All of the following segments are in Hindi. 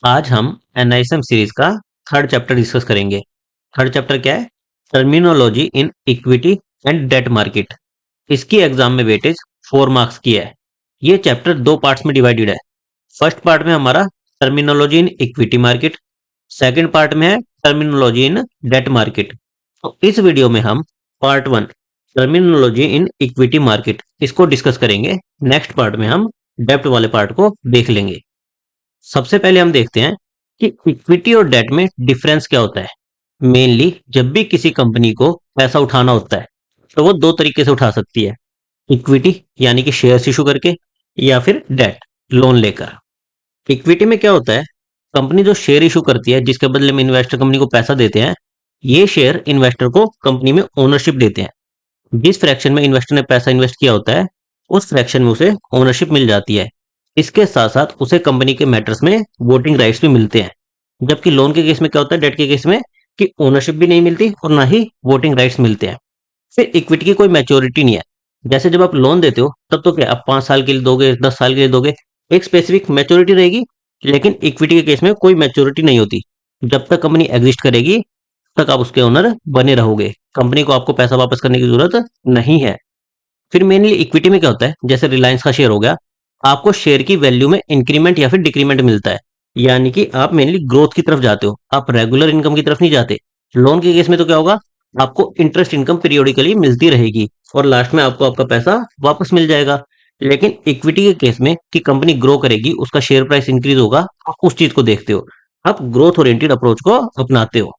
आज हम एनआईएसएम सीरीज का थर्ड चैप्टर डिस्कस करेंगे। थर्ड चैप्टर क्या है? Terminology in equity and debt market. इसकी एग्जाम में वेटेज 4 मार्क्स की है। ये चैप्टर दो पार्ट्स में डिवाइडेड है। फर्स्ट पार्ट में हमारा terminology in equity market, second part में है टर्मिनोलॉजी इन डेट मार्केट। तो इस वीडियो में हम part 1 terminology in equity market इसको डिस्कस करेंगे। नेक्स्ट पार्ट में हम डेप्ट वाले पार्ट को देख लेंगे। सबसे पहले हम देखते हैं कि इक्विटी और डेट में डिफरेंस क्या होता है। मेनली जब भी किसी कंपनी को पैसा उठाना होता है तो वो दो तरीके से उठा सकती है, इक्विटी यानी कि शेयर्स इशू करके, या फिर डेट लोन लेकर। इक्विटी में क्या होता है, कंपनी जो शेयर इशू करती है जिसके बदले में इन्वेस्टर कंपनी को पैसा देते हैं, ये शेयर इन्वेस्टर को कंपनी में ओनरशिप देते हैं। जिस फ्रैक्शन में इन्वेस्टर ने पैसा इन्वेस्ट किया होता है उस फ्रैक्शन में उसे ओनरशिप मिल जाती है। इसके साथ साथ उसे कंपनी के मैटर्स में वोटिंग राइट्स भी मिलते हैं। जबकि लोन के केस में क्या होता है, डेट के केस में, कि ओनरशिप भी नहीं मिलती और ना ही वोटिंग राइट्स मिलते हैं। फिर इक्विटी की कोई मैच्योरिटी नहीं है। जैसे जब आप लोन देते हो तब तो क्या आप 5 साल के लिए दोगे, 10 साल के लिए दोगे, एक स्पेसिफिक मैच्योरिटी रहेगी। लेकिन इक्विटी के केस में कोई मैच्योरिटी नहीं होती। जब तक कंपनी एग्जिस्ट करेगी तक आप उसके ओनर बने रहोगे। कंपनी को आपको पैसा वापस करने की जरूरत नहीं है। फिर मेनली इक्विटी में क्या होता है, जैसे रिलायंस का शेयर हो गया, आपको शेयर की वैल्यू में इंक्रीमेंट या फिर डिक्रीमेंट मिलता है। यानी कि आप मेनली ग्रोथ की तरफ जाते हो, आप रेगुलर इनकम की तरफ नहीं जाते। लोन के केस में तो क्या होगा, आपको इंटरेस्ट इनकम पीरियोडिकली मिलती रहेगी और लास्ट में आपको आपका पैसा वापस मिल जाएगा। लेकिन इक्विटी के केस में कि कंपनी ग्रो करेगी, उसका शेयर प्राइस इंक्रीज होगा, आप उस चीज को देखते हो, आप ग्रोथ ओरिएंटेड अप्रोच को अपनाते हो।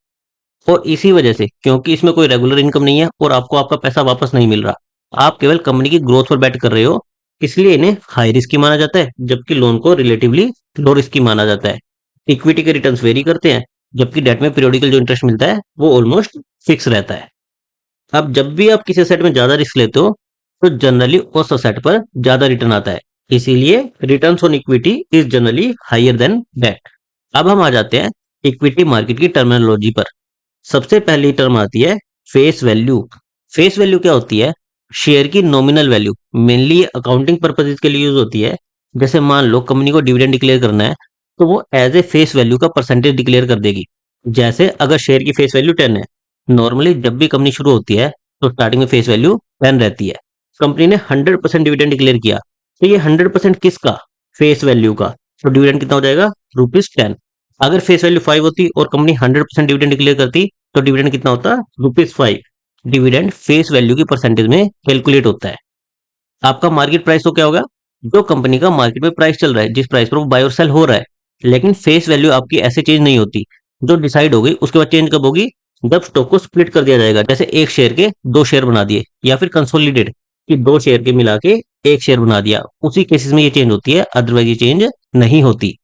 और इसी वजह से, क्योंकि इसमें कोई रेगुलर इनकम नहीं है और आपको आपका पैसा वापस नहीं मिल रहा, आप केवल कंपनी की ग्रोथ पर बेट कर रहे हो, इसलिए इन्हें हाई रिस्की माना जाता है, जबकि लोन को रिलेटिवली लो रिस्की माना जाता है। इक्विटी के रिटर्न्स वेरी करते हैं, जबकि डेट में पीरियोडिकल जो इंटरेस्ट मिलता है वो ऑलमोस्ट फिक्स रहता है। अब जब भी आप किसी सेट में ज्यादा रिस्क लेते हो तो जनरली उस सेट पर ज्यादा रिटर्न आता है। इसीलिए returns on equity is generally higher than debt. अब हम आ जाते हैं इक्विटी मार्केट की टर्मिनोलॉजी पर। सबसे पहली टर्म आती है फेस वैल्यू। फेस वैल्यू क्या होती है? शेयर की नॉमिनल वैल्यू। मेनली ये अकाउंटिंग पर्पजेज के लिए यूज होती है। जैसे मान लो कंपनी को डिविडेंड डिक्लेयर करना है तो वो एज ए फेस वैल्यू का परसेंटेज डिक्लेयर कर देगी। जैसे अगर शेयर की फेस वैल्यू 10 है, नॉर्मली जब भी कंपनी शुरू होती है तो स्टार्टिंग में फेस वैल्यू 10 रहती है। कंपनी ने 100% डिविडेंड डिक्लेयर किया तो ये 100% किसका? फेस वैल्यू का। तो डिविडेंड कितना हो जाएगा? ₹10। अगर फेस वैल्यू 5 होती और कंपनी 100% डिविडेंड डिक्लेयर करती तो डिविडेंड कितना होता? ₹5। डिविडेंड फेस वैल्यू की परसेंटेज में कैलकुलेट होता है। आपका मार्केट प्राइस तो क्या होगा? जो कंपनी का मार्केट में प्राइस चल रहा है, जिस प्राइस पर वो बाय और सेल हो रहा है। लेकिन फेस वैल्यू आपकी ऐसे चेंज नहीं होती। जो डिसाइड हो गई उसके बाद चेंज कब होगी? जब स्टॉक को स्प्लिट कर दिया जाएगा। जैसे एक शेयर के दो शेयर बना दिए, या फिर कंसोलिडेट कि दो शेयर के मिला के एक शेयर बना दिया, उसी केसेस में ये चेंज होती है, अदरवाइज ये चेंज नहीं होती।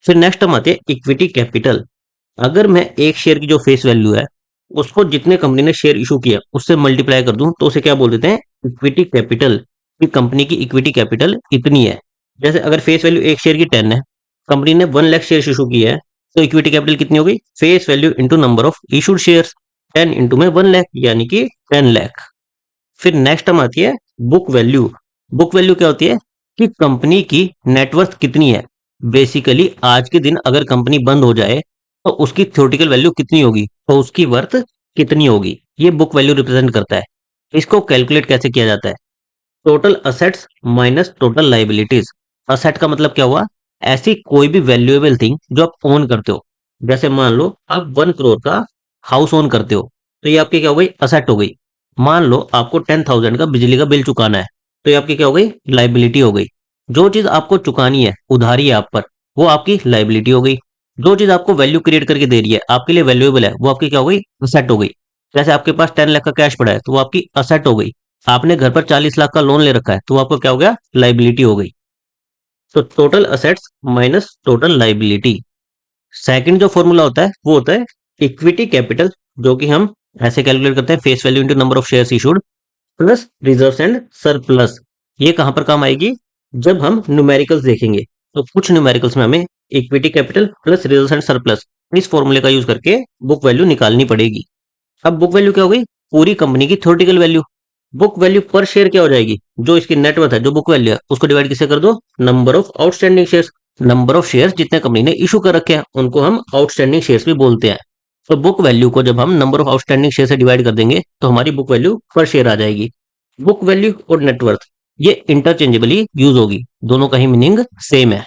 फिर नेक्स्ट हम आते हैं इक्विटी कैपिटल। अगर मैं एक शेयर की जो फेस वैल्यू है उसको जितने कंपनी ने शेयर इशू किया उससे मल्टीप्लाई कर दूं तो उसे क्या बोल देते हैं? Equity capital. कि कंपनी की इक्विटी कैपिटल इतनी है। जैसे अगर फेस वैल्यू एक शेयर की 10 है, कंपनी ने 1 लाख शेयर इशू किया है, तो इक्विटी कैपिटल कितनी हो गई? Face value into number of issued shares, 10 into में 1 लाख, यानी कि 10 लाख। फिर नेक्स्ट हम आती है बुक वैल्यू। बुक वैल्यू क्या होती है? कि कंपनी की नेटवर्थ कितनी है। बेसिकली आज के दिन अगर कंपनी बंद हो जाए तो उसकी थ्योरेटिकल वैल्यू कितनी होगी, तो उसकी वर्थ कितनी होगी, ये बुक वैल्यू रिप्रेजेंट करता है। इसको कैलकुलेट कैसे किया जाता है? Total assets minus total liabilities. Asset का मतलब क्या हुआ? ऐसी कोई भी वैल्यूएबल थिंग जो आप ओन करते हो। जैसे मान लो आप 1 करोड़ का हाउस ओन करते हो, तो ये आपकी क्या हो गई? असेट हो गई। मान लो आपको 10,000 का बिजली का बिल चुकाना है, तो ये आपकी क्या हो गई? लाइबिलिटी हो गई। जो चीज आपको चुकानी है, उधारी है आप पर, वो आपकी लाइबिलिटी हो गई। जो चीज आपको वैल्यू क्रिएट करके दे रही है, आपके लिए वैल्यूएबल है, वो आपकी क्या हो गई? असेट हो गई। जैसे आपके पास 10 लाख का कैश पड़ा है तो वो आपकी असेट हो गई। आपने घर पर 40 लाख का लोन ले रखा है तो वो आपको क्या हो गया? लाइबिलिटी हो गई। तो total assets minus total liability. Second जो फॉर्मूला होता है वो होता है इक्विटी कैपिटल, जो कि हम ऐसे कैलकुलेट करते हैं face value into number of shares issued plus reserves and surplus. ये कहां पर काम आएगी? जब हम न्यूमेरिकल्स देखेंगे तो कुछ न्यूमेरिकल्स में हमें equity capital plus reserves and surplus इस फॉर्मूले का यूज करके बुक वैल्यू निकालनी पड़ेगी। अब बुक वैल्यू क्या हो गई? पूरी कंपनी की theoretical value. Book value per share क्या हो जाएगी, जो इसकी नेटवर्थ है, जो बुक वैल्यू है, उसको डिवाइड किससे कर दो, number of outstanding shares. Number of shares जितने कंपनी ने इशू कर रखे हैं उनको हम आउटस्टैंडिंग शेयर्स भी बोलते हैं। तो बुक वैल्यू को जब हम नंबर ऑफ आउटस्टैंडिंग शेयर से डिवाइड कर देंगे तो हमारी बुक वैल्यू पर शेयर आ जाएगी। बुक वैल्यू और नेटवर्थ ये इंटरचेंजेबली यूज होगी, दोनों का ही मीनिंग सेम है।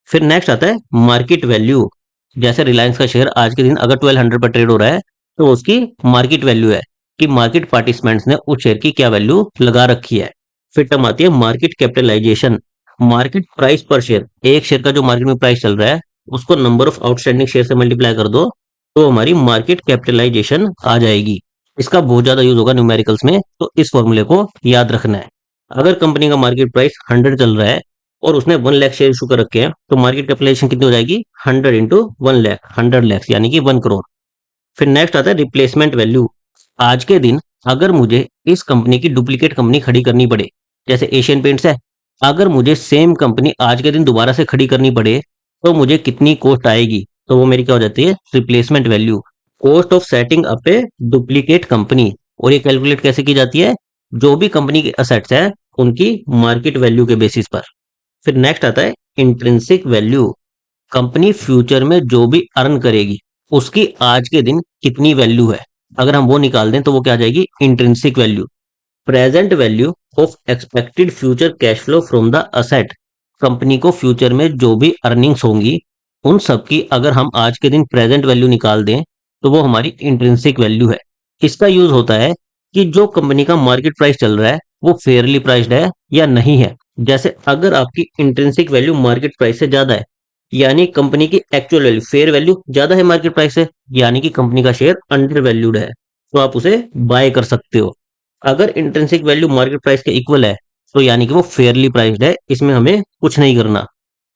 फिर नेक्स्ट आता है मार्केट वैल्यू। जैसे रिलायंस का शेयर आज के दिन अगर 1200 पर ट्रेड हो रहा है तो उसकी मार्केट वैल्यू है कि मार्केट पार्टिसिपेंट्स ने उस शेयर की क्या वैल्यू लगा रखी है। फिर टर्म आती है market capitalisation. Market price per share, एक शेयर का जो मार्केट में प्राइस चल रहा है उसको नंबर ऑफ आउटस्टैंडिंग शेयर से मल्टीप्लाई कर दो तो हमारी मार्केट कैपिटलाइजेशन आ जाएगी। इसका बहुत ज्यादा यूज होगा न्यूमेरिकल्स में, तो इस फॉर्मूले को याद रखना है। अगर कंपनी का मार्केट प्राइस 100 चल रहा है और उसने 1 लाख शेयर इशू कर रखे हैं तो मार्केट कैपिटलाइजेशन कितनी हो जाएगी, 100 इंटू 1 लाख, 100 लाख यानी कि 1 करोड़। फिर नेक्स्ट आता है रिप्लेसमेंट वैल्यू। आज के दिन अगर मुझे इस कंपनी की डुप्लीकेट कंपनी खड़ी करनी पड़े, जैसे एशियन पेंट्स है, अगर मुझे सेम कंपनी आज के दिन दोबारा से खड़ी करनी पड़े तो मुझे कितनी कॉस्ट आएगी, तो वो मेरी क्या हो जाती है, replacement value. Cost of setting up a duplicate company. और ये कैलकुलेट कैसे की जाती है, जो भी कंपनी के असेट्स है उनकी मार्केट वैल्यू के बेसिस पर। फिर नेक्स्ट आता है इंट्रिंसिक वैल्यू। कंपनी फ्यूचर में जो भी अर्न करेगी उसकी आज के दिन कितनी वैल्यू है, अगर हम वो निकाल दें तो वो क्या आ जाएगी, intrinsic value. Present value of expected future cash flow from the asset. Company को फ्यूचर में जो भी अर्निंग्स होंगी उन सब की अगर हम आज के दिन प्रेजेंट वैल्यू निकाल दें तो वो हमारी इंट्रिंसिक वैल्यू है। इसका यूज होता है कि जो कंपनी का मार्केट प्राइस चल रहा है वो फेयरली प्राइस्ड है या नहीं है। जैसे अगर आपकी इंट्रिंसिक वैल्यू मार्केट प्राइस से ज्यादा है यानी कंपनी की एक्चुअल वैल्यू, फेयर वैल्यू ज्यादा है मार्केट प्राइस से, यानी कि कंपनी का शेयर अंडर वैल्यूड है, तो आप उसे बाय कर सकते हो। अगर इंट्रिंसिक वैल्यू मार्केट प्राइस के इक्वल है तो यानी कि वो फेयरली प्राइस्ड है, इसमें हमें कुछ नहीं करना।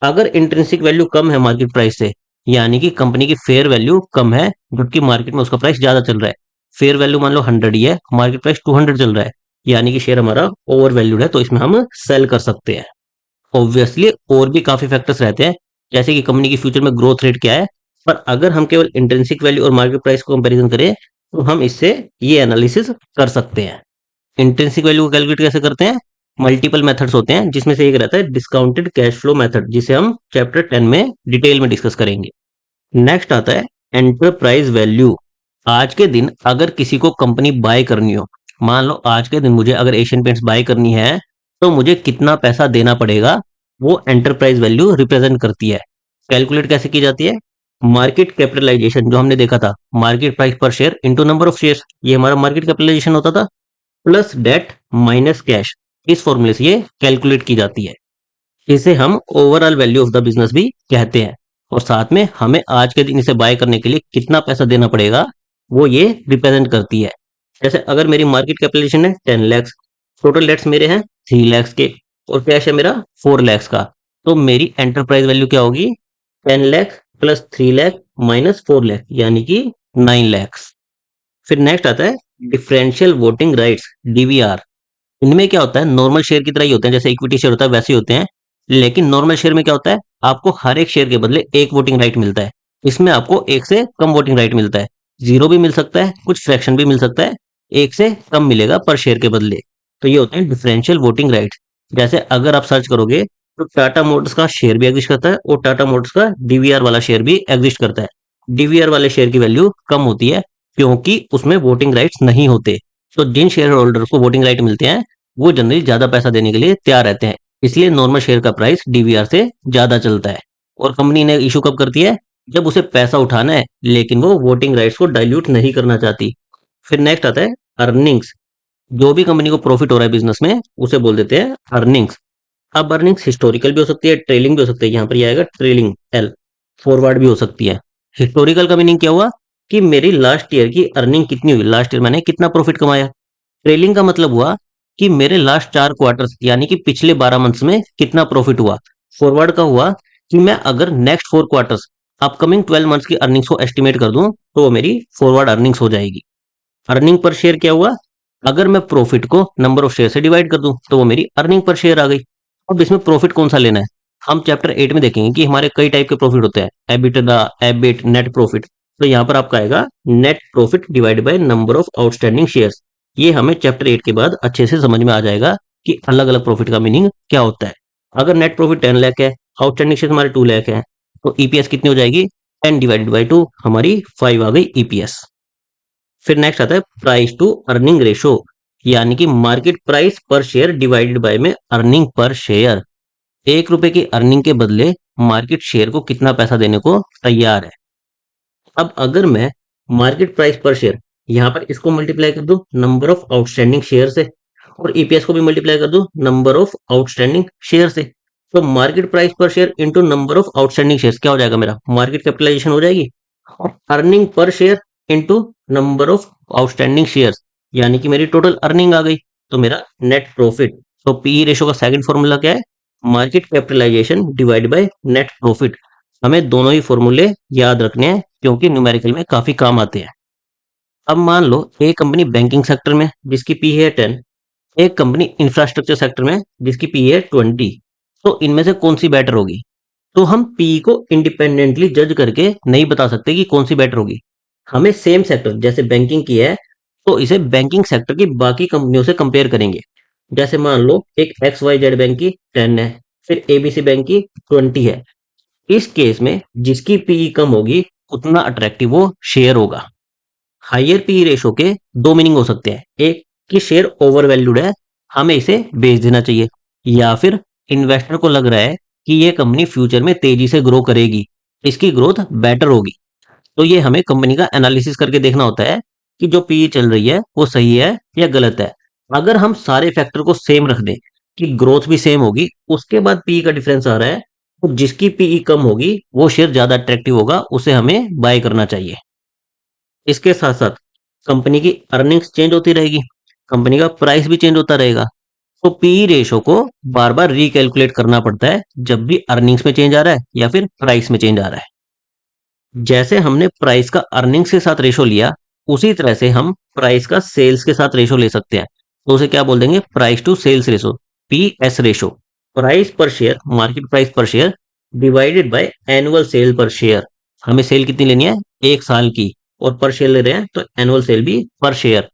अगर इंट्रिंसिक वैल्यू कम है मार्केट प्राइस से यानी कि कंपनी की फेयर वैल्यू कम है जबकि मार्केट में उसका प्राइस ज्यादा चल रहा है। फेयर वैल्यू मान लो 100 ही है, मार्केट प्राइस 200 चल रहा है, यानी कि शेयर हमारा ओवर वैल्यूड है, तो इसमें हम सेल कर सकते हैं। ऑब्वियसली और भी काफी फैक्टर्स रहते हैं, जैसे कि कंपनी की फ्यूचर में ग्रोथ रेट क्या है, पर अगर हम केवल इंट्रिंसिक वैल्यू और मार्केट प्राइस को कंपैरिजन करें तो हम इससे ये एनालिसिस कर सकते हैं। इंट्रिंसिक वैल्यू को कैलकुलेट कैसे करते हैं, मल्टीपल मेथड्स होते हैं जिसमें से एक रहता है डिस्काउंटेड कैश फ्लो मेथड, जिसे हम चैप्टर 10 में डिटेल में डिस्कस करेंगे। नेक्स्ट आता है एंटरप्राइज वैल्यू। आज के दिन अगर किसी को कंपनी बाय करनी हो, मान लो आज के दिन मुझे अगर एशियन पेंट्स बाय करनी है तो मुझे कितना पैसा देना पड़ेगा, वो एंटरप्राइज वैल्यू रिप्रेजेंट करती है। कैलकुलेट कैसे की जाती है, मार्केट कैपिटलाइजेशन जो हमने देखा था, market price per share into number of shares, ये हमारा मार्केट कैपिटलाइजेशन होता था, प्लस डेट माइनस कैश। इस फॉर्मूले से ये कैलकुलेट की जाती है। इसे हम overall value of the business भी कहते हैं। और साथ में हमें आज के दिन इसे बाय करने के लिए कितना पैसा देना पड़ेगा वो ये रिप्रेजेंट करती है। जैसे अगर मेरी मार्केट कैपिटलाइजेशन है 10 लाख, टोटल डेट्स मेरे हैं 3 लाख के और कैश है मेरा 4 लाख का, तो मेरी एंटरप्राइज वैल्यू क्या होगी, 10 लाख प्लस 3 लाख माइनस 4 लाख यानी कि 9 लाख। फिर नेक्स्ट आता है डिफरेंशियल वोटिंग राइट्स, डीवीआर। इनमें क्या होता है, नॉर्मल शेयर की तरह ही होते हैं, जैसे इक्विटी शेयर होता है वैसे ही होते हैं, लेकिन नॉर्मल शेयर में क्या होता है, आपको हर एक शेयर के बदले एक वोटिंग राइट मिलता है। इसमें आपको एक से कम वोटिंग राइट मिलता है, जीरो भी मिल सकता है, कुछ फ्रैक्शन भी मिल सकता है, एक से कम मिलेगा पर शेयर के बदले। तो ये होते हैं डिफरेंशियल वोटिंग राइट। जैसे अगर आप सर्च करोगे तो टाटा मोटर्स का शेयर भी एग्जिस्ट करता है और टाटा मोटर्स का डीवीआर वाला शेयर भी एग्जिस्ट करता है। डीवीआर वाले शेयर की वैल्यू कम होती है क्योंकि उसमें वोटिंग राइट्स नहीं होते। तो जिन शेयर होल्डर को वोटिंग राइट मिलते हैं वो जनरली ज्यादा पैसा देने के लिए तैयार रहते हैं, इसलिए नॉर्मल शेयर का प्राइस डीवीआर से ज्यादा चलता है। और कंपनी ने इशू कब करती है, जब उसे पैसा उठाना है लेकिन वो वोटिंग राइट्स को डाइल्यूट नहीं करना चाहती। फिर नेक्स्ट आता है अर्निंग्स। जो भी कंपनी को प्रॉफिट हो रहा है बिजनेस में उसे बोल देते हैं अर्निंग्स। अब अर्निंग्स हिस्टोरिकल भी हो सकती है, ट्रेलिंग भी हो सकती है, यहाँ पर ये आएगा ट्रेलिंग एल, फॉरवर्ड भी हो सकती है। हिस्टोरिकल का मीनिंग क्या हुआ कि मेरी लास्ट ईयर की अर्निंग कितनी हुई, लास्ट ईयर मैंने कितना प्रॉफिट कमाया। ट्रेलिंग का मतलब हुआ कि मेरे लास्ट 4 क्वार्टर्स यानी कि पिछले 12 मंथ्स में कितना प्रॉफिट हुआ। फॉरवर्ड का हुआ कि मैं अगर नेक्स्ट 4 क्वार्टर्स अपकमिंग 12 मंथ्स की अर्निंग्स को एस्टिमेट कर दूं तो वो मेरी फॉरवर्ड अर्निंग्स हो जाएगी। अर्निंग पर शेयर क्या हुआ, अगर मैं प्रॉफिट को नंबर ऑफ शेयर से डिवाइड कर दूं तो वो मेरी अर्निंग पर शेयर आ गई। अब इसमें प्रॉफिट कौन सा लेना है, हम चैप्टर 8 में देखेंगे कि हमारे कई टाइप के प्रॉफिट होते हैं, एबिटडा, एबिट, नेट प्रॉफिट। तो यहाँ पर आपका आएगा net profit divide by number of outstanding shares. ये हमें चैप्टर 8 के बाद अच्छे से समझ में आ जाएगा कि अलग अलग प्रॉफिट का मीनिंग क्या होता है। अगर नेट प्रॉफिट 10 लाख है, आउटस्टैंडिंग शेयर हमारे 2 लाख है, तो ईपीएस कितनी हो जाएगी? 10 डिवाइडेड बाई 2, हमारी 5 आ गई ईपीएस। फिर नेक्स्ट आता है प्राइस टू अर्निंग रेशो, यानी कि market price per share divided bye में अर्निंग पर शेयर। 1 रुपए की अर्निंग के बदले मार्केट शेयर को कितना पैसा देने को तैयार है। अब अगर मैं मार्केट प्राइस पर शेयर यहाँ पर इसको मल्टीप्लाई कर दूं नंबर ऑफ आउटस्टैंडिंग शेयर से, और ईपीएस को भी मल्टीप्लाई कर दूं नंबर ऑफ आउटस्टैंडिंग शेयर से, तो market price per share into number of outstanding shares क्या हो जाएगा? मेरा मार्केट कैपिटलाइजेशन हो जाएगी। और earning per share into number of outstanding shares, यानी कि मेरी टोटल अर्निंग आ गई, तो मेरा नेट प्रॉफिट। तो पीई रेशो का सेकंड फॉर्मूला क्या है? Market capitalisation divide by net profit. हमें दोनों ही फॉर्मूले याद रखने हैं क्योंकि न्यूमेरिकल में काफी काम आते हैं। अब मान लो एक कंपनी बैंकिंग सेक्टर में जिसकी पी है 10, एक कंपनी इंफ्रास्ट्रक्चर सेक्टर में जिसकी पी है 20, तो इनमें से कौन सी बेटर होगी? तो हम पी को इंडिपेंडेंटली जज करके नहीं बता सकते कि कौन सी बेटर होगी। हमें सेम सेक्टर जैसे बैंकिंग की है तो इसे बैंकिंग सेक्टर की बाकी कंपनियों से कंपेयर करेंगे। जैसे मान लो एक एक्स वाई जेड बैंक की 10 है, फिर एबीसी बैंक की 20 है। इस केस में जिसकी पीई कम होगी उतना अट्रैक्टिव वो शेयर होगा। हायर पी रेशो के दो मीनिंग हो सकते हैं, एक कि शेयर ओवर वैल्यूड है, हमें इसे बेच देना चाहिए, या फिर इन्वेस्टर को लग रहा है कि ये कंपनी फ्यूचर में तेजी से ग्रो करेगी, इसकी ग्रोथ बेटर होगी। तो ये हमें कंपनी का एनालिसिस करके देखना होता है कि जो पी चल रही है वो सही है या गलत है। अगर हम सारे फैक्टर को सेम रख दें कि ग्रोथ भी सेम होगी, उसके बाद पी का डिफरेंस आ रहा है, तो जिसकी पीई कम होगी वो शेयर ज्यादा अट्रैक्टिव होगा, उसे हमें बाय करना चाहिए। इसके साथ साथ कंपनी की अर्निंग्स चेंज होती रहेगी, कंपनी का प्राइस भी चेंज होता रहेगा, तो पी रेशो को बार बार रिकैलकुलेट करना पड़ता है जब भी अर्निंग्स में चेंज आ रहा है या फिर प्राइस में चेंज आ रहा है। जैसे हमने प्राइस का अर्निंग्स के साथ रेशो लिया, उसी तरह से हम प्राइस का सेल्स के साथ रेशो ले सकते हैं। तो उसे क्या बोल देंगे? Price to sales ratio, P S ratio. Price per share, market price per share divided by annual sale per share. हमें सेल कितनी लेनी है? 1 साल की, और पर शेयर ले रहे हैं तो एनुअल सेल भी पर शेयर।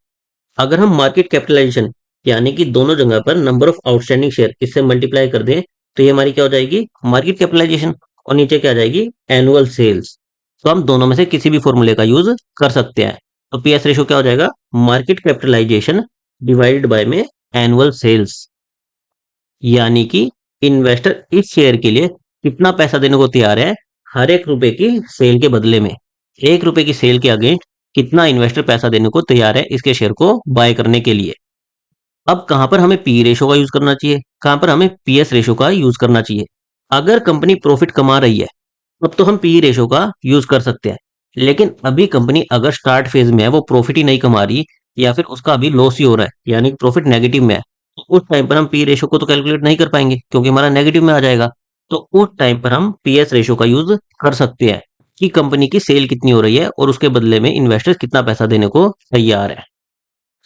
अगर हम मार्केट कैपिटलाइजेशन यानी कि दोनों जगह पर नंबर ऑफ आउटस्टैंडिंग शेयर इससे मल्टीप्लाई कर दें, तो ये हमारी क्या हो जाएगी? Market capitalisation. और नीचे क्या आ जाएगी? Annual sales. तो हम दोनों में से किसी भी फॉर्मूले का यूज कर सकते हैं। तो पीएस रेशो क्या हो जाएगा? मार्केट कैपिटलाइजेशन डिवाइडेड बाय में एनुअल सेल्स, यानी कि इन्वेस्टर इस शेयर के लिए कितना पैसा देने को तैयार है हर 1 रुपए की सेल के बदले में। 1 रुपए की सेल के अगेंस्ट कितना इन्वेस्टर पैसा देने को तैयार है इसके शेयर को बाय करने के लिए। अब कहां पर हमें पी रेशो का यूज करना चाहिए, कहां पर हमें पीएस रेशो का यूज करना चाहिए? अगर कंपनी प्रॉफिट कमा रही है तब तो हम पी रेशो का यूज कर सकते हैं, लेकिन अभी कंपनी अगर स्टार्ट फेज में है, वो प्रॉफिट ही नहीं कमा रही, या फिर उसका अभी लॉस ही हो रहा है यानी प्रॉफिट नेगेटिव में है, तो उस टाइम पर हम पी रेशो को तो कैलकुलेट नहीं कर पाएंगे क्योंकि हमारा नेगेटिव में आ जाएगा। तो उस टाइम पर हम पीएस रेशो का यूज कर सकते हैं कि कंपनी की सेल कितनी हो रही है और उसके बदले में इन्वेस्टर्स कितना पैसा देने को तैयार है।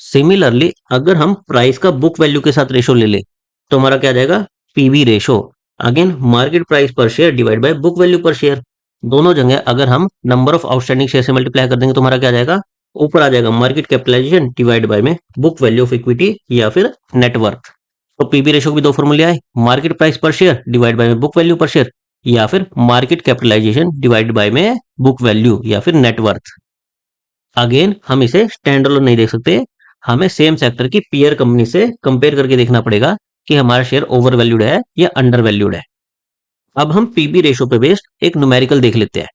सिमिलरली अगर हम प्राइस का बुक वैल्यू के साथ रेशो ले ले, तो हमारा क्या आ जाएगा? PB ratio. Again market price per share divide by book value per share. दोनों जगह अगर हम नंबर ऑफ आउटस्टैंडिंग शेयर से मल्टीप्लाई कर देंगे तो हमारा क्या आ जाएगा? ऊपर आ जाएगा मार्केट कैपिटलाइजेशन डिवाइड बाय में बुक वैल्यू ऑफ इक्विटी या फिर नेटवर्थ। तो पीवी रेशो के भी दो फॉर्मूले आए, market price per share divide by में बुक वैल्यू पर शेयर, या फिर मार्केट कैपिटलाइजेशन डिवाइड बाय में बुक वैल्यू या फिर नेटवर्थ। अगेन हम इसे स्टैंड अलोन नहीं देख सकते, हमें सेम सेक्टर की पीयर कंपनी से कंपेयर करके देखना पड़ेगा कि हमारा शेयर ओवर वैल्यूड है या अंडर वैल्यूड है। अब हम पीबी रेशो पे बेस्ड एक न्यूमेरिकल देख लेते हैं।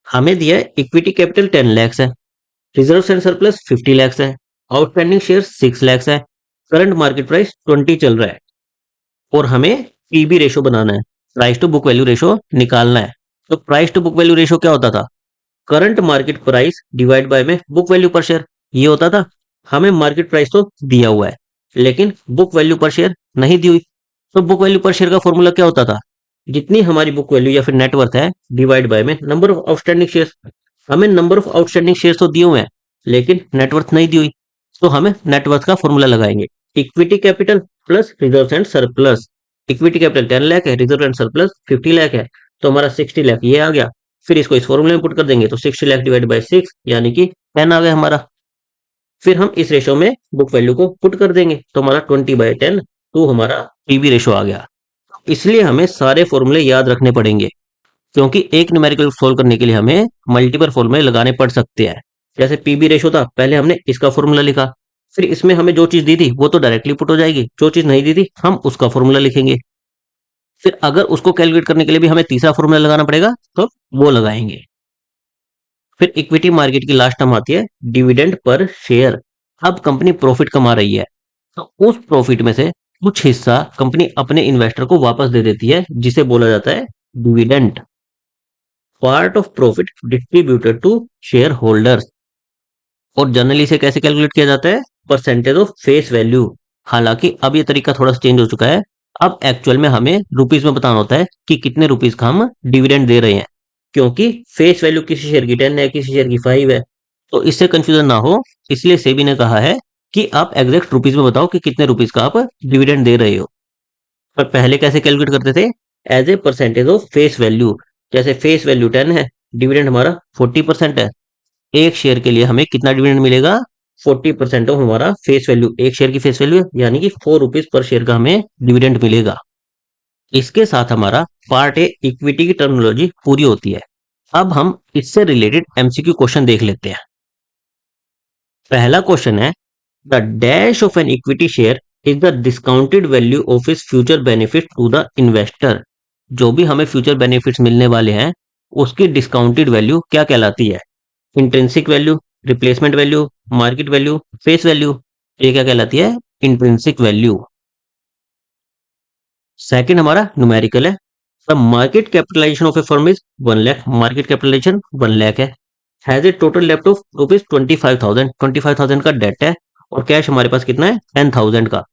हमें दिया है इक्विटी कैपिटल 10 लाख है, रिजर्व एंड सरप्लस 50 लाख है, आउटस्टैंडिंग शेयर 6 लाख है, करंट मार्केट प्राइस 20 चल रहा है, और हमें पीबी रेशो बनाना है, price to book value ratio निकालना है। तो price to book value ratio क्या होता था? Current market price divide by में बुक वैल्यू पर शेयर, ये होता था। हमें मार्केट प्राइस तो दिया हुआ है लेकिन बुक वैल्यू पर शेयर नहीं दी हुई, तो बुक वैल्यू पर शेयर का फॉर्मूला क्या होता था? जितनी हमारी बुक वैल्यू या फिर नेटवर्थ है डिवाइड बाय में नंबर ऑफ आउटस्टैंडिंग शेयर्स। हमें नंबर ऑफ आउटस्टैंडिंग शेयर्स तो दिए हुए हैं लेकिन नेटवर्थ नहीं दी हुई, तो हमें नेटवर्थ का फॉर्मूला लगाएंगे, equity capital plus reserve and surplus. Equity capital 10 lakh है, रिजर्व एंड सरप्लस 50 लाख है, तो हमारा 60 लाख ये आ गया। फिर इसको इस फॉर्मूले में पुट कर देंगे तो 60 लाख डिवाइड बाय 6 यानी कि 10 आ गया हमारा। फिर हम इस रेशो में बुक वैल्यू को पुट कर देंगे, तो हमारा 20/10 टू हमारा पीबी रेशो आ गया। इसलिए हमें सारे फॉर्मूले याद रखने पड़ेंगे, क्योंकि एक न्यूमेरिकल सोल्व करने के लिए हमें मल्टीपल फॉर्मूले लगाने पड़ सकते हैं। जैसे पीबी रेशो था, पहले हमने इसका फॉर्मूला लिखा, फिर इसमें हमें जो चीज दी थी वो तो डायरेक्टली पुट हो जाएगी, जो चीज नहीं दी थी हम उसका फॉर्मूला लिखेंगे। फिर अगर उसको कैलकुलेट करने के लिए भी हमें तीसरा फॉर्मूला लगाना पड़ेगा तो वो लगाएंगे। फिर इक्विटी मार्केट की लास्ट टर्म आती है डिविडेंड पर शेयर। अब कंपनी प्रॉफिट कमा रही है, तो उस प्रॉफिट में से कुछ हिस्सा कंपनी अपने इन्वेस्टर को वापस दे देती है, जिसे बोला जाता है dividend. Part of profit distributed to share holders. और जनरली इसे कैसे कैलकुलेट किया जाता है? Percentage of face value. हालांकि अब ये तरीका थोड़ा सा चेंज हो चुका है। अब एक्चुअल में हमें रुपीस में बताना होता है कि कितने रुपीस का हम डिविडेंड दे रहे हैं, क्योंकि फेस वैल्यू किसी शेयर की 10 है, किसी शेयर की 5 है, तो इससे कंफ्यूजन ना हो, इसलिए सेबी ने कहा है कि आप एग्जैक्ट रुपीस में बताओ कि कितने रुपीस का आप डिविडेंड दे रहे हो। पर पहले कैसे कैलकुलेट करते थे? As a percentage of face value. जैसे फेस वैल्यू 10 है, डिविडेंड हमारा 40% है, एक शेयर के लिए हमें कितना डिविडेंड मिलेगा? 40% ऑफ हमारा फेस वैल्यू, एक शेयर की फेस वैल्यू है, यानी कि 4 रुपीज पर शेयर का हमें डिविडेंड मिलेगा। इसके साथ हमारा पार्ट ए इक्विटी की टर्मिनोलॉजी पूरी होती है। अब हम इससे रिलेटेड एमसीक्यू क्वेश्चन देख लेते हैं। पहला क्वेश्चन है, the dash of an equity share is the discounted value of its future benefit to the investor. जो भी हमें फ्यूचर बेनिफिट्स मिलने वाले हैं, उसकी डिस्काउंटेड वैल्यू क्या कहलाती है? Intrinsic value, replacement value, market value, face value. ये क्या कहलाती है? Intrinsic value. सेकंड हमारा न्यूमेरिकल है, the market capitalisation of a firm is 1 lakh. Market capitalisation 1 lakh है। हैज ए टोटल डेब्ट ऑफ रुपीज 25,000। 25,000 का डेट है, और कैश हमारे पास कितना है? 10,000 का।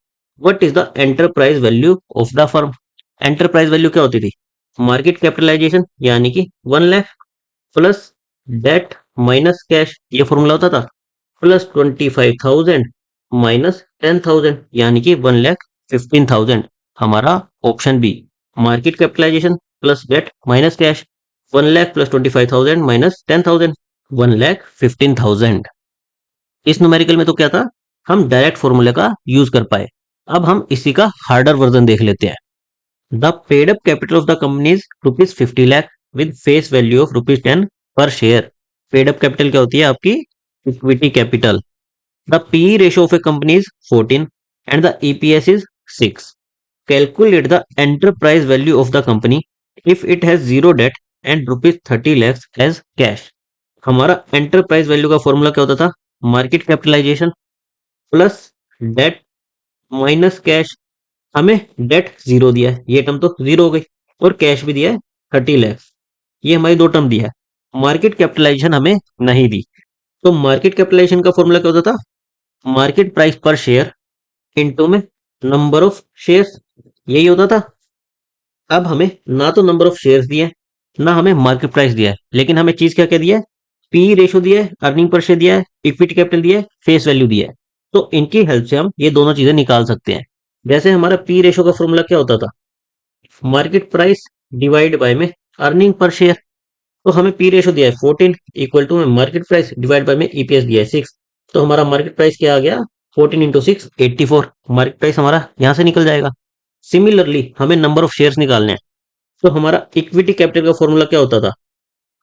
What is the enterprise value of the firm? Enterprise value क्या होती थी? मार्केट कैपिटलाइजेशन यानी कि 1 lakh plus debt minus cash, ये फॉर्मूला होता था, प्लस 25,000 माइनस 10,000, यानी कि 1,15,000। हमारा option B, market capitalisation plus debt minus cash, 1 lakh plus 25,000 minus 10,000, 1,15,000। इस न्यूमेरिकल में तो क्या था, हम डायरेक्ट फॉर्मूले का यूज कर पाए। अब हम इसी का हार्डर वर्जन देख लेते हैं। The paid up capital of the company is rupees 50 lakh with face value of rupees 10 पर शेयर। पेड अप कैपिटल क्या होती है? आपकी equity capital. The PE ratio of a company is 14 and the EPS is 6. Calculate the enterprise value of the company if it has zero debt and rupees 30 lakhs as cash. हमारा एंटरप्राइज वैल्यू का फॉर्मूला क्या होता था? Market capitalisation plus debt minus cash. हमें डेट जीरो दिया है, ये टर्म तो जीरो हो गई, और कैश भी दिया है 30 लाख। ये हमारी दो टर्म दी है, मार्केट कैपिटलाइजेशन हमें नहीं दी। तो मार्केट कैपिटलाइजेशन का फॉर्मूला क्या होता था? Market price per share into में नंबर ऑफ शेयर्स, यही होता था। अब हमें ना तो नंबर ऑफ शेयर्स दिया है, ना हमें मार्केट प्राइस दिया है, लेकिन हमें चीज क्या क्या दिया है? पी रेशो दिया है, अर्निंग पर शेयर दिया है, इक्विटी कैपिटल दिया है, फेस वैल्यू दिया है। तो इनकी हेल्प से हम ये दोनों चीजें निकाल सकते हैं। जैसे हमारा पी रेशो का फॉर्मूला क्या होता था? मार्केट प्राइस डिवाइड बाय में अर्निंग पर शेयर। तो हमें पी रेशो दिया है 14 इक्वल टू में मार्केट प्राइस डिवाइड बाय में ईपीएस दिया है 6। तो हमारा मार्केट प्राइस क्या आ गया? 14 इंटू 6 84। मार्केट प्राइस हमारा यहाँ से निकल जाएगा। सिमिलरली हमें नंबर ऑफ शेयर्स निकालने हैं, तो हमारा इक्विटी कैपिटल का फॉर्मूला क्या होता था?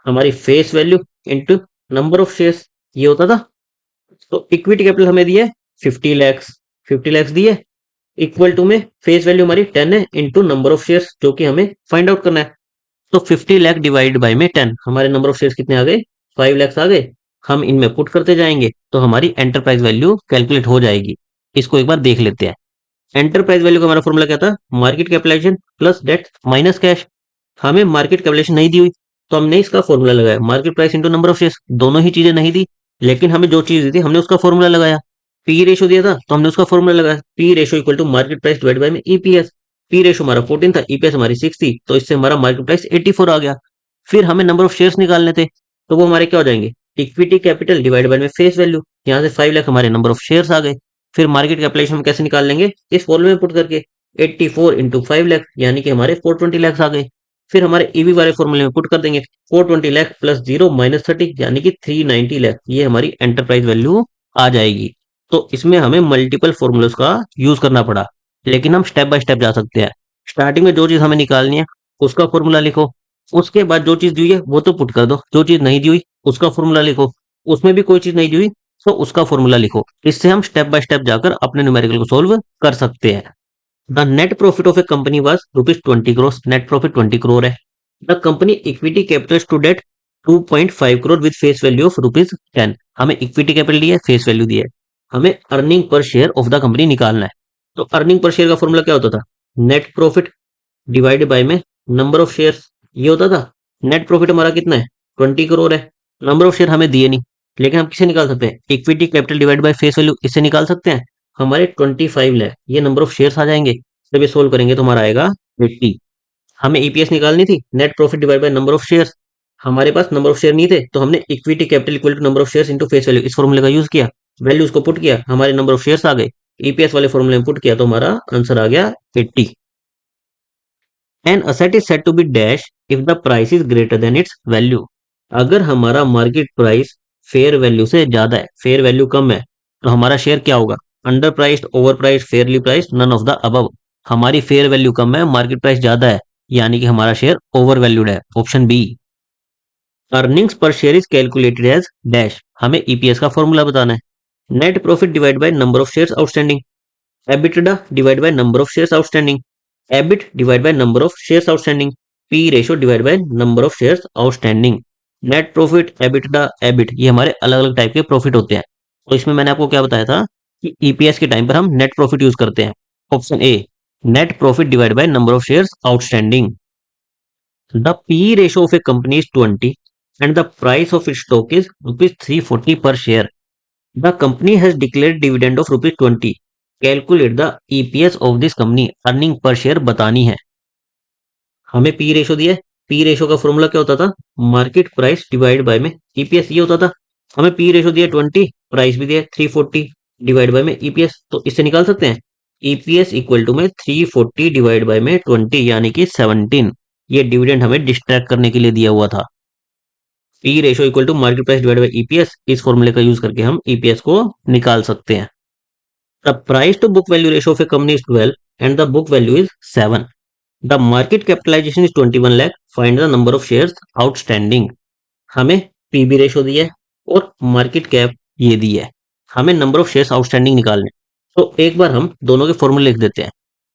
हमारी face value into number of shares, ये होता था। तो इक्विटी कैपिटल हमें दिया है 50 लैक्स, 50 लैक्स दिए, इक्वल टू में फेस वैल्यू हमारी 10 है इंटू नंबर ऑफ शेयर्स, जो कि हमें फाइंड आउट करना है। तो 50 लाख डिवाइड बाय में 10, हमारे नंबर ऑफ शेयर्स कितने आ गए? 5 लाख आ गए। हम इनमें पुट करते जाएंगे तो हमारी एंटरप्राइज वैल्यू कैलकुलेट हो जाएगी। इसको एक बार देख लेते हैं। एंटरप्राइज वैल्यू का हमारा फॉर्मूला क्या था? Market capitalisation plus debt minus cash. हमें मार्केट कैपिटलाइजेशन नहीं दी हुई, तो हमने इसका फॉर्मूला लगाया, market price into number of shares. दोनों ही चीजें नहीं दी, लेकिन हमें जो चीज दी थी हमने उसका फॉर्मूला लगाया। पी रेशो दिया था तो हमने उसका फॉर्मूला लगाया, P ratio equal to market price divide by में ईपीएस। पी रेशो हमारा 14 था, ईपीएस हमारी 6 थी, तो इससे हमारा मार्केट प्राइस 84 आ गया। फिर हमें नंबर ऑफ शेयर्स निकालने थे, तो वो हमारे क्या हो जाएंगे? इक्विटी कैपिटल डिवाइड बाय में फेस वैल्यू। यहाँ से 5 लाख हमारे नंबर ऑफ शेयर्स आ गए। फिर मार्केट कैपिटलाइजेशन हम कैसे निकाल लेंगे? इस फॉर्मूले में पुट करके 84 इंटू 5 लाख, यानी कि हमारे 420 लाख आ गए। फिर हमारे ईवी वाले फॉर्मूले में पुट कर देंगे 420 लाख प्लस 0 माइनस 30, यानी कि 390 लाख। ये हमारी एंटरप्राइज वैल्यू आ जाएगी। तो इसमें हमें मल्टीपल फॉर्मूलाज का यूज करना पड़ा, लेकिन हम स्टेप बाय स्टेप जा सकते हैं। स्टार्टिंग में जो चीज हमें निकालनी है उसका फॉर्मूला लिखो, उसके बाद जो चीज दी हुई है वो तो पुट कर दो, जो चीज नहीं दी हुई उसका फॉर्मूला लिखो, उसमें भी कोई चीज नहीं दी हुई तो उसका फॉर्मूला लिखो। इससे हम स्टेप बाय स्टेप जाकर अपने न्यूमेरिकल को सोल्व कर सकते हैं। The net profit of a company was ₹20 crore. Net profit 20 crore है। The company equity capital stood at 2.5 crore with face value of ₹10। हमें इक्विटी कैपिटल दी है, फेस वैल्यू दी है, हमें earning per share of the company निकालना है। तो अर्निंग पर शेयर का फॉर्मूला क्या होता था? नेट प्रॉफिट डिवाइड बाय में नंबर ऑफ शेयर्स, ये होता था। नेट प्रॉफिट हमारा कितना है? 20 करोड़ है। नंबर ऑफ शेयर हमें दिए नहीं, लेकिन हम किसे निकाल सकते हैं? Equity capital divide by face value, इससे निकाल सकते हैं। हमारे 25 लाख ये नंबर ऑफ शेयर्स आ जाएंगे। जब ये सोल्व करेंगे तो हमारा आएगा 80। हमें ईपीएस निकालनी थी, net profit divide by number of shares. हमारे पास नंबर ऑफ शेयर नहीं थे, तो हमने equity capital equal to number of shares into face value, इस फॉर्मूले का यूज किया। वैल्यूज को पुट किया, हमारे नंबर ऑफ शेयर्स आ गए। ईपीएस वाले फॉर्मूले में पुट किया तो हमारा आंसर आ गया 80। An asset is said to be dash if the price is greater than its value. अगर हमारा मार्केट प्राइस फेयर वैल्यू से ज्यादा है, फेयर वैल्यू कम है, तो हमारा शेयर क्या होगा? Under priced, over priced, fairly priced, none of the above. हमारी फेयर वैल्यू कम है, मार्केट प्राइस ज्यादा है, यानी कि हमारा शेयर ओवर वैल्यूड है, option B. Earnings per share is calculated as dash. हमें ईपीएस का फॉर्मूला बताना है। Net profit divide by number of shares outstanding, EBITDA divide by number of shares outstanding, EBIT divide by number of shares outstanding, P ratio divide by number of shares outstanding. Net profit, EBITDA, EBIT ये हमारे अलग अलग टाइप के प्रॉफिट होते हैं। तो इसमें मैंने आपको क्या बताया था कि ईपीएस के टाइम पर हम नेट प्रॉफिट यूज करते हैं, option A. Net profit divide by number of shares outstanding. The P ratio of a company is 20 and the price of its stock is ₹340 पर share. The company has declared dividend of ₹20। Calculate the EPS of this company। Earning per share बतानी है। हमें पी रेशो दिया है, पी रेशो का फॉर्मूला क्या होता था? मार्केट प्राइस डिवाइड बाय में ईपीएस, ये होता था। हमें पी रेशो दिया 20, प्राइस भी दिया 340, डिवाइड बाय में ईपीएस, तो इससे निकाल सकते हैं ईपीएस इक्वल टू में 340 डिवाइड बाय में 20 यानी कि 17। ये डिविडेंड हमें डिस्ट्रैक्ट करने के लिए दिया हुआ था। P ratio equal to market price divide by EPS, इस फॉर्मूले का यूज करके हम ईपीएस को निकाल सकते हैं। The price to book value ratio of a company is 12 and the book value is 7. The market capitalization is 21 lakh. Find the number of shares outstanding। हमें पीबी रेशो दिया है और मार्केट कैप ये दी है, हमें नंबर ऑफ शेयर्स आउटस्टैंडिंग निकालने। तो एक बार हम दोनों के फॉर्मूले लिख देते हैं।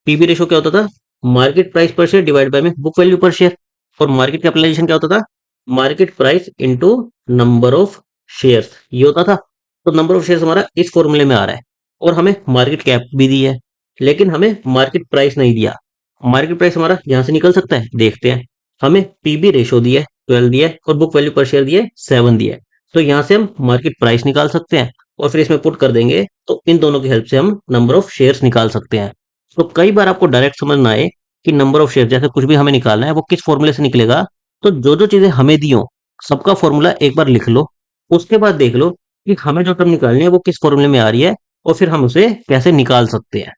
पीबी रेशो क्या होता था? Market price per share divide by में बुक वैल्यू पर शेयर। और मार्केट कैपिटलाइजेशन क्या होता था? Market price into number of shares, ये होता था। तो नंबर ऑफ शेयर्स हमारा इस फॉर्मूले में आ रहा है और हमें मार्केट कैप भी दी है, लेकिन हमें मार्केट प्राइस नहीं दिया। मार्केट प्राइस हमारा यहाँ से निकल सकता है, देखते हैं। हमें पीबी रेशो दिया है 12 दिया है और बुक वैल्यू पर शेयर दिया है 7 दिया है। तो यहाँ से हम मार्केट प्राइस निकाल सकते हैं और फिर इसमें पुट कर देंगे, तो इन दोनों की हेल्प से हम नंबर ऑफ शेयर्स निकाल सकते हैं। तो कई बार आपको डायरेक्ट समझ ना आए कि नंबर ऑफ शेयर जैसे कुछ भी हमें निकालना है वो किस फॉर्मूले से निकलेगा, तो जो जो चीजें हमें दी हो सबका फॉर्मूला एक बार लिख लो। उसके बाद देख लो कि हमें जो टर्म निकालनी है वो किस फॉर्मूले में आ रही है और फिर हम उसे कैसे निकाल सकते हैं।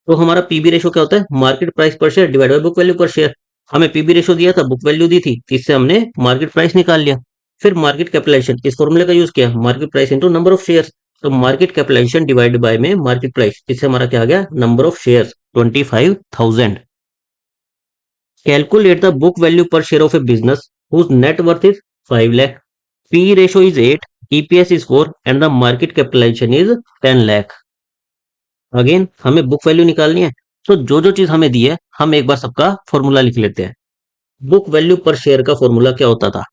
तो हमारा पीबी रेशो क्या होता है? Market price per share divide by book value per share. हमें पीबी रेशो दिया था, बुक वैल्यू दी थी, इससे हमने मार्केट प्राइस निकाल लिया। फिर मार्केट कैपिटलाइजेशन, इस फॉर्मूले का यूज किया, market price into number of shares. तो मार्केट कैपिटलाइजेशन डिवाइड बाय में मार्केट प्राइस, इससे हमारा क्या आ गया? Number of shares 25,000। Calculate the book value per share of a business whose net worth is 5 lakh. P ratio is 8, EPS is 4 and the market capitalisation is 10 lakh. Again हमें बुक वैल्यू निकालनी है, तो जो जो चीज हमें दी है हम एक बार सबका फॉर्मूला लिख लेते हैं। बुक वैल्यू पर शेयर का फॉर्मूला क्या होता था?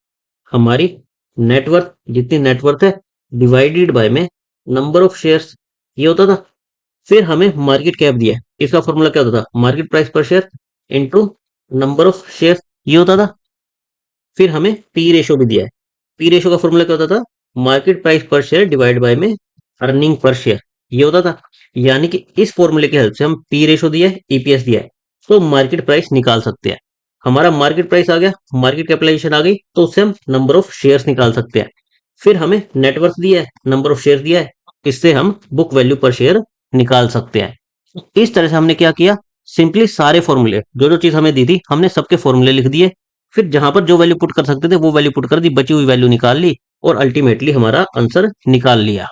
हमारी नेटवर्थ, जितनी नेटवर्थ है, डिवाइडेड बाय में नंबर ऑफ शेयर्स, ये होता था। फिर हमें मार्केट कैप दिया है, इसका फॉर्मूला क्या होता था? Market price per share into number of shares, ये होता था। फिर हमें पी रेशो भी दिया है, पी रेशो का फॉर्मूला क्या होता था? Market price per share divide by में अर्निंग पर शेयर, ये होता था। यानी कि इस फॉर्मूले की हेल्प से हम पी रेशो दिया है, ईपीएस दिया है, तो मार्केट प्राइस निकाल सकते हैं। हमारा मार्केट प्राइस आ गया, मार्केट कैपिटलाइजेशन आ गई, तो उससे हम नंबर ऑफ शेयर्स निकाल सकते हैं। फिर हमें नेटवर्थ दिया है, नंबर ऑफ शेयर दिया है, इससे हम बुक वैल्यू पर शेयर निकाल सकते हैं। इस तरह से हमने क्या किया? सिंपली सारे फॉर्मूले, जो जो चीज हमें दी थी हमने सबके फॉर्मूले लिख दिए। फिर जहां पर जो वैल्यू पुट कर सकते थे वो वैल्यू पुट कर दी, बची हुई वैल्यू निकाल ली और अल्टीमेटली हमारा आंसर निकाल लिया।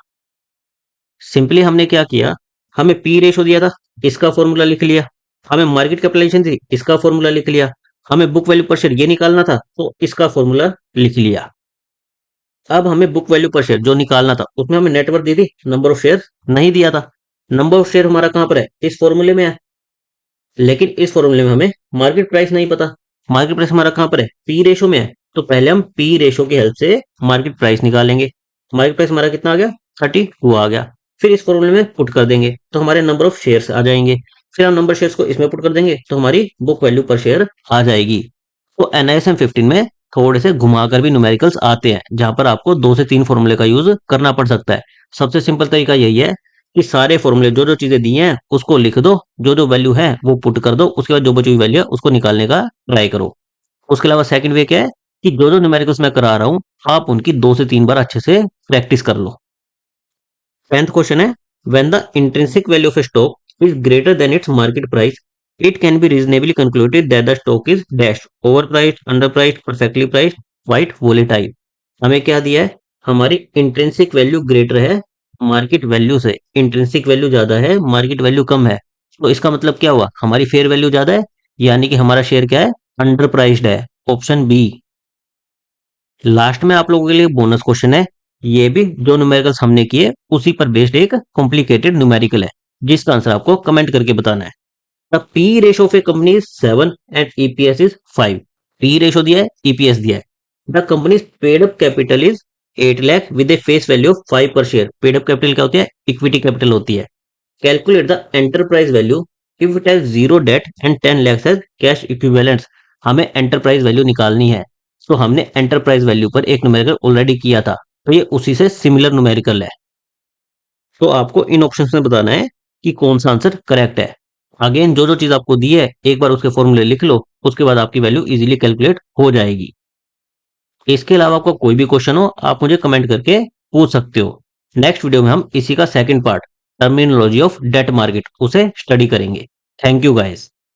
सिंपली हमने क्या किया, हमें पी रेशो दिया था, इसका फॉर्मूला लिख लिया। हमें मार्केट कैपिटलाइजेशन थी, इसका फॉर्मूला लिख लिया। हमें बुक वैल्यू पर शेयर ये निकालना था, तो इसका फॉर्मूला लिख लिया। अब हमें बुक वैल्यू पर शेयर जो निकालना था, उसमें हमें नेटवर्थ दी थी, नंबर ऑफ शेयर नहीं दिया था। नंबर ऑफ शेयर हमारा कहां पर है, इस फॉर्मूले में है। लेकिन इस फॉर्मूले में हमें मार्केट प्राइस नहीं पता। मार्केट प्राइस हमारा कहां पर है, पी रेशो में है। तो पहले हम पी रेशो की हेल्प से मार्केट प्राइस निकालेंगे। मार्केट प्राइस हमारा कितना आ गया, 32 आ गया। फिर इस फॉर्मूले में पुट कर देंगे तो हमारे नंबर ऑफ शेयर्स आ जाएंगे। फिर हम नंबर शेयर्स को इसमें पुट कर देंगे तो हमारी बुक वैल्यू पर शेयर आ जाएगी। तो एनआईएसएम 15 में थोड़े से घुमाकर भी न्यूमेरिकल्स आते हैं, जहां पर आपको 2 से 3 फॉर्मूले का यूज करना पड़ सकता है। सबसे सिंपल तरीका यही है कि सारे फॉर्मूले जो जो चीजें दी हैं उसको लिख दो, जो जो वैल्यू है वो पुट कर दो, उसके बाद जो बची हुई वैल्यू है उसको निकालने का ट्राई करो। उसके अलावा सेकंड वे क्या है कि जो जो न्यूमेरिकल्स मैं करा रहा हूँ, आप उनकी 2 से 3 बार अच्छे से प्रैक्टिस कर लो। 10th क्वेश्चन है, when the intrinsic value of a stock is greater than its market price, it can be reasonably concluded that the stock is dash overpriced, underpriced, perfectly priced, quite volatile। हमें क्या दिया है, हमारी इंट्रिंसिक वैल्यू ग्रेटर है मार्केट वैल्यू से, इंट्रिंसिक वैल्यू ज्यादा है मार्केट वैल्यू कम है। तो इसका मतलब क्या हुआ, हमारी फेयर वैल्यू ज्यादा है, यानी कि हमारा शेयर क्या है, अंडर प्राइस्ड है। Option B. लास्ट में आप लोगों के लिए बोनस क्वेश्चन है, ये भी जो न्यूमेरिकल्स हमने किए उसी पर बेस्ड एक कॉम्प्लिकेटेड न्यूमेरिकल है, जिसका आंसर आपको कमेंट करके बताना है। The P ratio of a company is 7 and EPS is 5। P ratio दिया है, ईपीएस दिया है। The company paid up capital is 8 lakh with A face value of 5 पर शेयर। पेड अप कैपिटल क्या होती है, इक्विटी कैपिटल होती है। Calculate the enterprise value if it has 0 debt and 10 lakhs as cash equivalents. हमें एंटरप्राइज वैल्यू निकालनी है, तो हमने एंटरप्राइज वैल्यू पर एक न्यूमेरिकल ऑलरेडी किया था, तो ये उसी से सिमिलर न्यूमेरिकल है। तो आपको इन ऑप्शंस में बताना है कि कौन सा आंसर करेक्ट है। अगेन जो जो चीज आपको दी है एक बार उसके फॉर्मूले लिख लो, उसके बाद आपकी वैल्यू इजीली कैलकुलेट हो जाएगी। इसके अलावा आपको कोई भी क्वेश्चन हो आप मुझे कमेंट करके पूछ सकते हो। नेक्स्ट वीडियो में हम इसी का second part, terminology of debt market, उसे स्टडी करेंगे। Thank you guys.